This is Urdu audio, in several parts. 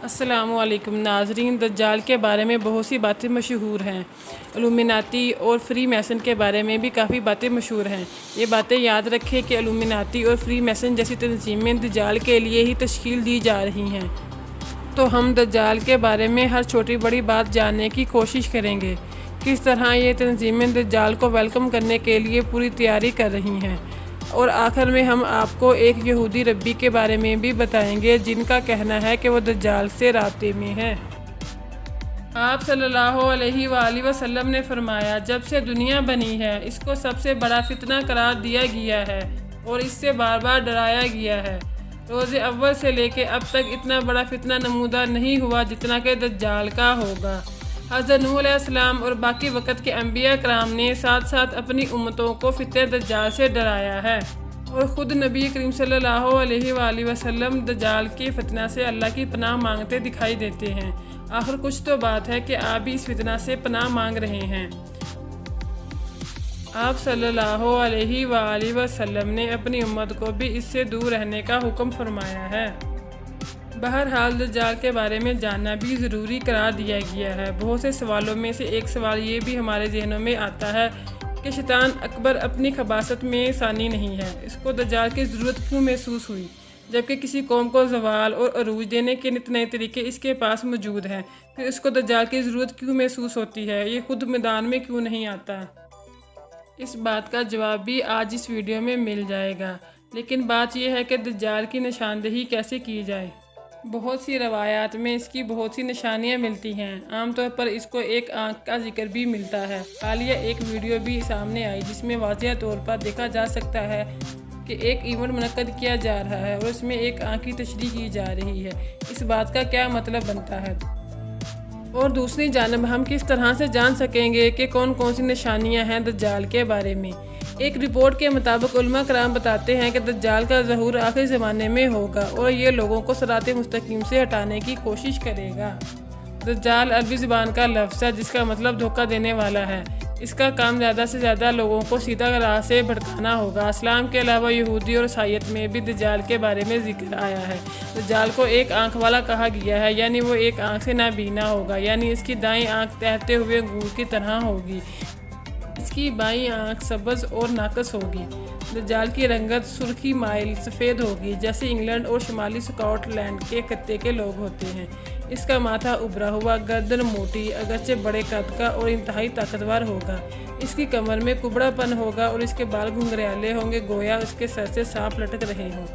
السلام علیکم ناظرین، دجال کے بارے میں بہت سی باتیں مشہور ہیں۔ الومناتی اور فری میسن کے بارے میں بھی کافی باتیں مشہور ہیں۔ یہ باتیں یاد رکھیں کہ الومناتی اور فری میسن جیسی تنظیمیں دجال کے لیے ہی تشکیل دی جا رہی ہیں۔ تو ہم دجال کے بارے میں ہر چھوٹی بڑی بات جاننے کی کوشش کریں گے۔ کس طرح یہ تنظیمیں دجال کو ویلکم کرنے کے لیے پوری تیاری کر رہی ہیں، اور آخر میں ہم آپ کو ایک یہودی ربی کے بارے میں بھی بتائیں گے جن کا کہنا ہے کہ وہ دجال سے رابطے میں ہے۔ آپ صلی اللہ علیہ وآلہ وسلم نے فرمایا، جب سے دنیا بنی ہے اس کو سب سے بڑا فتنہ قرار دیا گیا ہے اور اس سے بار بار ڈرایا گیا ہے۔ روز اول سے لے کے اب تک اتنا بڑا فتنہ نمودار نہیں ہوا جتنا کہ دجال کا ہوگا۔ حضرت نوح علیہ السلام اور باقی وقت کے انبیاء کرام نے ساتھ ساتھ اپنی امتوں کو فتنہ دجال سے ڈرایا ہے، اور خود نبی کریم صلی اللہ علیہ وآلہ وسلم دجال کے فتنہ سے اللہ کی پناہ مانگتے دکھائی دیتے ہیں۔ آخر کچھ تو بات ہے کہ آپ بھی اس فتنہ سے پناہ مانگ رہے ہیں۔ آپ صلی اللہ علیہ وآلہ وسلم نے اپنی امت کو بھی اس سے دور رہنے کا حکم فرمایا ہے۔ بہرحال دجال کے بارے میں جاننا بھی ضروری قرار دیا گیا ہے۔ بہت سے سوالوں میں سے ایک سوال یہ بھی ہمارے ذہنوں میں آتا ہے کہ شیطان اکبر اپنی خباثت میں ثانی نہیں ہے، اس کو دجال کی ضرورت کیوں محسوس ہوئی، جبکہ کسی قوم کو زوال اور عروج دینے کے نت نئے طریقے اس کے پاس موجود ہیں، پھر اس کو دجال کی ضرورت کیوں محسوس ہوتی ہے، یہ خود میدان میں کیوں نہیں آتا؟ اس بات کا جواب بھی آج اس ویڈیو میں مل جائے گا، لیکن بات یہ ہے کہ دجال کی نشاندہی کیسے کی جائے۔ بہت سی روایات میں اس کی بہت سی نشانیاں ملتی ہیں۔ عام طور پر اس کو ایک آنکھ کا ذکر بھی ملتا ہے۔ حالیہ ایک ویڈیو بھی سامنے آئی جس میں واضح طور پر دیکھا جا سکتا ہے کہ ایک ایونٹ منعقد کیا جا رہا ہے اور اس میں ایک آنکھ کی تشریح کی جا رہی ہے۔ اس بات کا کیا مطلب بنتا ہے؟ اور دوسری جانب ہم کس طرح سے جان سکیں گے کہ کون کون سی نشانیاں ہیں دجال کے بارے میں؟ ایک رپورٹ کے مطابق علماء کرام بتاتے ہیں کہ دجال کا ظہور آخری زمانے میں ہوگا اور یہ لوگوں کو صراط مستقیم سے ہٹانے کی کوشش کرے گا۔ دجال عربی زبان کا لفظ ہے جس کا مطلب دھوکہ دینے والا ہے۔ اس کا کام زیادہ سے زیادہ لوگوں کو سیدھا راہ سے بھٹکانا ہوگا۔ اسلام کے علاوہ یہودی اور عیسائیت میں بھی دجال کے بارے میں ذکر آیا ہے۔ دجال کو ایک آنکھ والا کہا گیا ہے، یعنی وہ ایک آنکھ سے نابینا ہوگا، یعنی اس کی دائیں آنکھ تہتے ہوئے انگور کی طرح ہوگی، اس کی بائیں آنکھ سبز اور ناقص ہوگی۔ دجال کی رنگت سرخی مائل سفید ہوگی، جیسے انگلینڈ اور شمالی سکاٹ لینڈ کے خطے کے لوگ ہوتے ہیں۔ اس کا ماتھا ابھرا ہوا، گردن موٹی اگرچہ بڑے قد کا اور انتہائی طاقتور ہوگا۔ اس کی کمر میں کبڑا پن ہوگا اور اس کے بال گھنگریالے ہوں گے، گویا اس کے سر سے سانپ لٹک رہے ہوں۔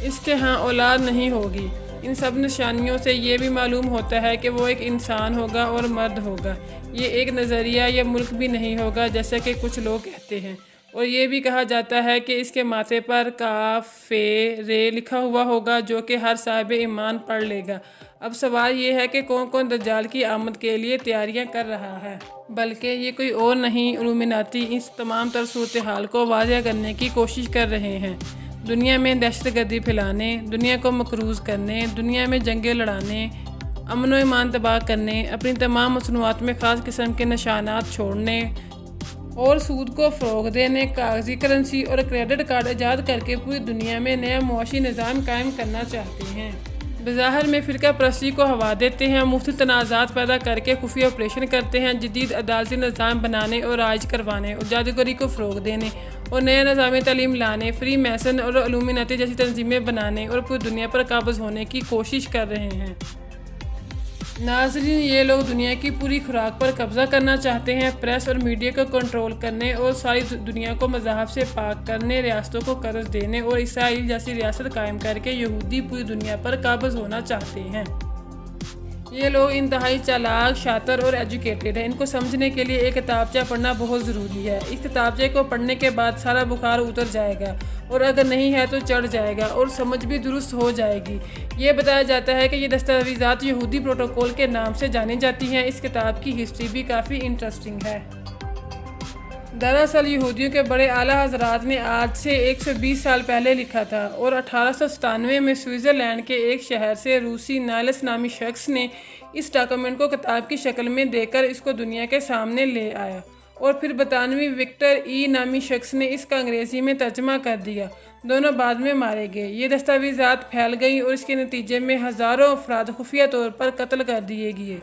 اس کے ہاں اولاد نہیں ہوگی۔ ان سب نشانیوں سے یہ بھی معلوم ہوتا ہے کہ وہ ایک انسان ہوگا اور مرد ہوگا۔ یہ ایک نظریہ یا ملک بھی نہیں ہوگا جیسا کہ کچھ لوگ کہتے ہیں۔ اور یہ بھی کہا جاتا ہے کہ اس کے ماتھے پر کاف فے رے لکھا ہوا ہوگا، جو کہ ہر صاحب ایمان پڑھ لے گا۔ اب سوال یہ ہے کہ کون کون دجال کی آمد کے لیے تیاریاں کر رہا ہے؟ بلکہ یہ کوئی اور نہیں، الومناتی اس تمام تر صورتحال کو واضح کرنے کی کوشش کر رہے ہیں۔ دنیا میں دہشت گردی پھیلانے، دنیا کو مقروض کرنے، دنیا میں جنگیں لڑانے، امن و ایمان تباہ کرنے، اپنی تمام مصنوعات میں خاص قسم کے نشانات چھوڑنے اور سود کو فروغ دینے، کاغذی کرنسی اور کریڈٹ کارڈ ایجاد کر کے پوری دنیا میں نیا معاشی نظام قائم کرنا چاہتے ہیں۔ بظاہر میں فرقہ پرستی کو ہوا دیتے ہیں، مختلف تنازعات پیدا کر کے خفیہ آپریشن کرتے ہیں، جدید عدالتی نظام بنانے اور رائج کروانے اور جادوگری کو فروغ دینے اور نیا نظام تعلیم لانے، فری میسن اور الومناتی جیسی تنظیمیں بنانے اور پوری دنیا پر قابض ہونے کی کوشش کر رہے ہیں۔ ناظرین، یہ لوگ دنیا کی پوری خوراک پر قبضہ کرنا چاہتے ہیں، پریس اور میڈیا کو کنٹرول کرنے اور ساری دنیا کو مذاہب سے پاک کرنے، ریاستوں کو قرض دینے اور اسرائیل جیسی ریاست قائم کر کے یہودی پوری دنیا پر قابض ہونا چاہتے ہیں۔ یہ لوگ انتہائی چالاک، شاطر اور ایجوکیٹڈ ہیں۔ ان کو سمجھنے کے لیے ایک کتابچہ پڑھنا بہت ضروری ہے۔ اس کتابچے کو پڑھنے کے بعد سارا بخار اتر جائے گا، اور اگر نہیں ہے تو چڑھ جائے گا اور سمجھ بھی درست ہو جائے گی۔ یہ بتایا جاتا ہے کہ یہ دستاویزات یہودی پروٹوکول کے نام سے جانی جاتی ہیں۔ اس کتاب کی ہسٹری بھی کافی انٹرسٹنگ ہے۔ دراصل یہودیوں کے بڑے اعلیٰ حضرات نے آج سے 120 سال پہلے لکھا تھا، اور 1897 میں سوئٹزرلینڈ کے ایک شہر سے روسی نائلس نامی شخص نے اس ڈاکومنٹ کو کتاب کی شکل میں دے کر اس کو دنیا کے سامنے لے آیا، اور پھر برطانوی وکٹر ای نامی شخص نے اس کا انگریزی میں ترجمہ کر دیا۔ دونوں بعد میں مارے گئے۔ یہ دستاویزات پھیل گئیں اور اس کے نتیجے میں ہزاروں افراد خفیہ طور پر قتل کر دیے گئے۔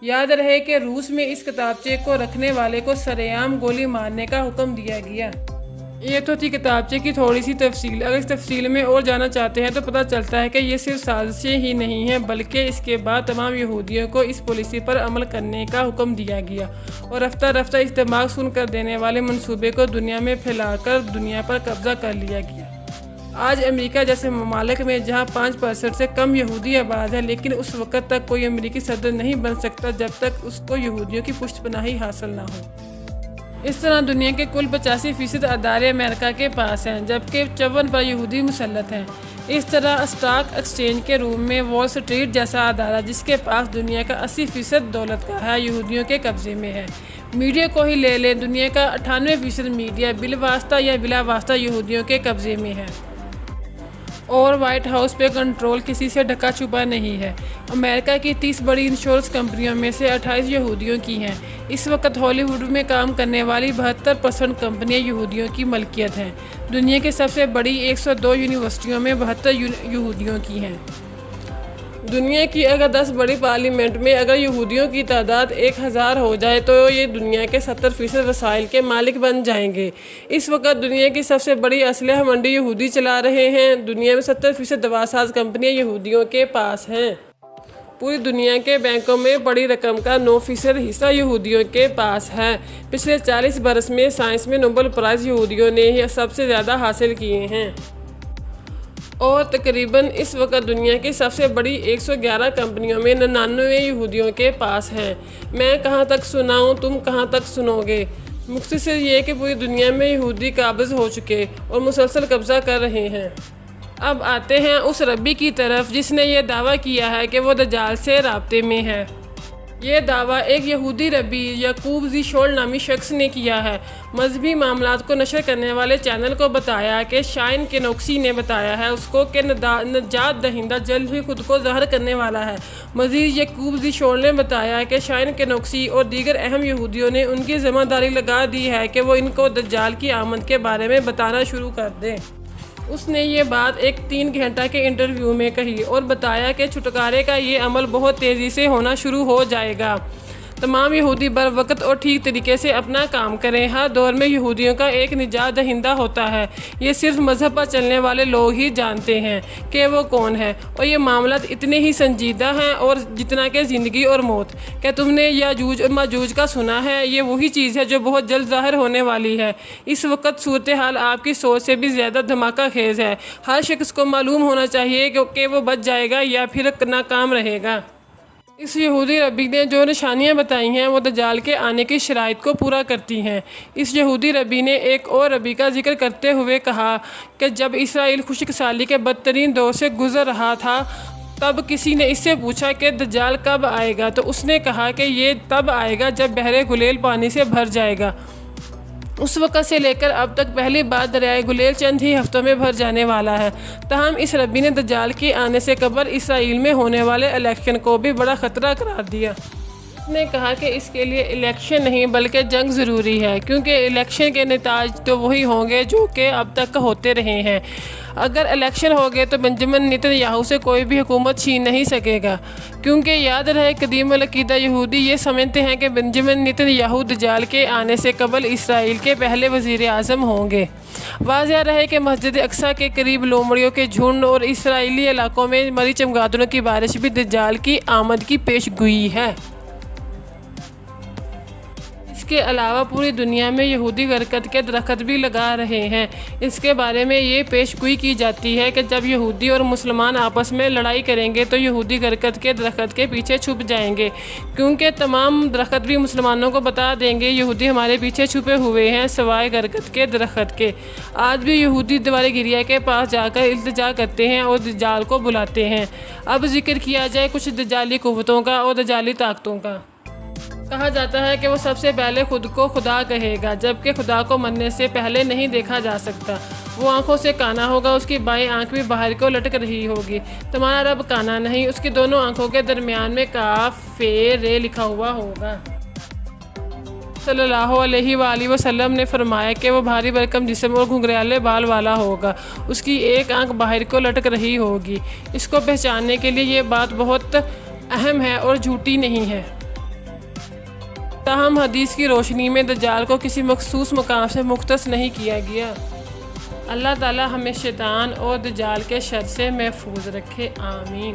یاد رہے کہ روس میں اس کتابچے کو رکھنے والے کو سرِ عام گولی مارنے کا حکم دیا گیا۔ یہ تو تھی کتابچے کی تھوڑی سی تفصیل۔ اگر اس تفصیل میں اور جانا چاہتے ہیں تو پتہ چلتا ہے کہ یہ صرف سازشیں ہی نہیں ہیں، بلکہ اس کے بعد تمام یہودیوں کو اس پالیسی پر عمل کرنے کا حکم دیا گیا اور رفتہ رفتہ اس دماغ سن کر دینے والے منصوبے کو دنیا میں پھیلا کر دنیا پر قبضہ کر لیا گیا۔ آج امریکہ جیسے ممالک میں جہاں 5% سے کم یہودی آباد ہے، لیکن اس وقت تک کوئی امریکی صدر نہیں بن سکتا جب تک اس کو یہودیوں کی پشت پناہی حاصل نہ ہو۔ اس طرح دنیا کے کل 85% ادارے امریکہ کے پاس ہیں، جبکہ 54 پر یہودی مسلط ہیں۔ اس طرح اسٹاک ایکسچینج کے روم میں وال اسٹریٹ جیسا ادارہ جس کے پاس دنیا کا 80% دولت کا ہے، یہودیوں کے قبضے میں ہے۔ میڈیا کو ہی لے لیں، دنیا کا 98% میڈیا بالواسطہ یا بلا واسطہ یہودیوں کے قبضے میں ہے۔ اور وائٹ ہاؤس پہ کنٹرول کسی سے ڈھکا چھپا نہیں ہے۔ امریکہ کی 30 بڑی انشورنس کمپنیوں میں سے 28 یہودیوں کی ہیں۔ اس وقت ہالی ووڈ میں کام کرنے والی 72% کمپنیاں یہودیوں کی ملکیت ہیں۔ دنیا کی سب سے بڑی 102 یونیورسٹیوں میں 72 یہودیوں کی ہیں۔ دنیا کی اگر 10 بڑی پارلیمنٹ میں اگر یہودیوں کی تعداد 1000 ہو جائے تو یہ دنیا کے 70% وسائل کے مالک بن جائیں گے۔ اس وقت دنیا کی سب سے بڑی اسلحہ منڈی یہودی چلا رہے ہیں۔ دنیا میں 70% دوا ساز کمپنیاں یہودیوں کے پاس ہیں۔ پوری دنیا کے بینکوں میں بڑی رقم کا 9% حصہ یہودیوں کے پاس ہے۔ پچھلے 40 برس میں سائنس میں نوبل پرائز یہودیوں نے ہی سب سے زیادہ حاصل کیے ہیں۔ اور تقریباً اس وقت دنیا کی سب سے بڑی 111 کمپنیوں میں 99 یہودیوں کے پاس ہیں۔ میں کہاں تک سناؤں، تم کہاں تک سنو گے؟ مختصر یہ کہ پوری دنیا میں یہودی قابض ہو چکے اور مسلسل قبضہ کر رہے ہیں۔ اب آتے ہیں اس ربی کی طرف جس نے یہ دعویٰ کیا ہے کہ وہ دجال سے رابطے میں ہے۔ یہ دعویٰ ایک یہودی ربی یعقوب زی شول نامی شخص نے کیا ہے۔ مذہبی معاملات کو نشر کرنے والے چینل کو بتایا کہ شائن کینوکسی نے بتایا ہے اس کو کہ نجات دہندہ جلد ہی خود کو ظاہر کرنے والا ہے۔ مزید یعقوب زی شول نے بتایا کہ شائن کینوکسی اور دیگر اہم یہودیوں نے ان کی ذمہ داری لگا دی ہے کہ وہ ان کو دجال کی آمد کے بارے میں بتانا شروع کر دیں۔ اس نے یہ بات ایک 3 گھنٹہ کے انٹرویو میں کہی اور بتایا کہ چھٹکارے کا یہ عمل بہت تیزی سے ہونا شروع ہو جائے گا۔ تمام یہودی بر وقت اور ٹھیک طریقے سے اپنا کام کریں۔ ہر دور میں یہودیوں کا ایک نجات دہندہ ہوتا ہے۔ یہ صرف مذہب پر چلنے والے لوگ ہی جانتے ہیں کہ وہ کون ہے، اور یہ معاملات اتنے ہی سنجیدہ ہیں اور جتنا کہ زندگی اور موت۔ کیا تم نے یاجوج اور ماجوج کا سنا ہے؟ یہ وہی چیز ہے جو بہت جلد ظاہر ہونے والی ہے۔ اس وقت صورتحال آپ کی سوچ سے بھی زیادہ دھماکہ خیز ہے۔ ہر شخص کو معلوم ہونا چاہیے کہ وہ بچ جائے گا یا پھر ناکام رہے گا۔ اس یہودی ربی نے جو نشانیاں بتائی ہیں وہ دجال کے آنے کی شرائط کو پورا کرتی ہیں۔ اس یہودی ربی نے ایک اور ربی کا ذکر کرتے ہوئے کہا کہ جب اسرائیل خشک سالی کے بدترین دور سے گزر رہا تھا تب کسی نے اس سے پوچھا کہ دجال کب آئے گا، تو اس نے کہا کہ یہ تب آئے گا جب بحر گلیل پانی سے بھر جائے گا۔ اس وقت سے لے کر اب تک پہلی بار دریائے گلیل چند ہی ہفتوں میں بھر جانے والا ہے۔ تاہم اس ربی نے دجال کے آنے سے قبل اسرائیل میں ہونے والے الیکشن کو بھی بڑا خطرہ قرار دیا۔ اس نے کہا کہ اس کے لیے الیکشن نہیں بلکہ جنگ ضروری ہے، کیونکہ الیکشن کے نتائج تو وہی ہوں گے جو کہ اب تک ہوتے رہے ہیں۔ اگر الیکشن ہو گئے تو بنجمن نیتن یاہو سے کوئی بھی حکومت چھین نہیں سکے گا، کیونکہ یاد رہے قدیم العقیدہ یہودی یہ سمجھتے ہیں کہ بنجمن نیتن یاہو دجال کے آنے سے قبل اسرائیل کے پہلے وزیر اعظم ہوں گے۔ واضح رہے کہ مسجد اقصیٰ کے قریب لومڑیوں کے جھنڈ اور اسرائیلی علاقوں میں مری چمگادڑوں کی بارش بھی دجال کی آمد کی پیش گوئی ہے۔ اس کے علاوہ پوری دنیا میں یہودی برکت کے درخت بھی لگا رہے ہیں۔ اس کے بارے میں یہ پیش گوئی کی جاتی ہے کہ جب یہودی اور مسلمان آپس میں لڑائی کریں گے تو یہودی برکت کے درخت کے پیچھے چھپ جائیں گے، کیونکہ تمام درخت بھی مسلمانوں کو بتا دیں گے یہودی ہمارے پیچھے چھپے ہوئے ہیں سوائے برکت کے درخت کے۔ آج بھی یہودی دیوار گریا کے پاس جا کر التجا کرتے ہیں اور دجال کو بلاتے ہیں۔ اب ذکر کیا جائے کچھ دجالی قوتوں کا اور دجالی طاقتوں کا۔ کہا جاتا ہے کہ وہ سب سے پہلے خود کو خدا کہے گا، جبکہ خدا کو مرنے سے پہلے نہیں دیکھا جا سکتا۔ وہ آنکھوں سے کانا ہوگا، اس کی بائیں آنکھ بھی باہر کو لٹک رہی ہوگی۔ تمہارا رب کانا نہیں، اس کی دونوں آنکھوں کے درمیان میں کاف فے رے لکھا ہوا ہوگا۔ صلی اللہ علیہ وآلہ وسلم نے فرمایا کہ وہ بھاری بھرکم جسم اور گھنگریالے بال والا ہوگا، اس کی ایک آنکھ باہر کو لٹک رہی ہوگی۔ اس کو پہچاننے کے لیے یہ بات بہت اہم ہے اور جھوٹی نہیں ہے۔ تاہم حدیث کی روشنی میں دجال کو کسی مخصوص مقام سے مختص نہیں کیا گیا۔ اللہ تعالی ہمیں شیطان اور دجال کے شر سے محفوظ رکھے، آمین۔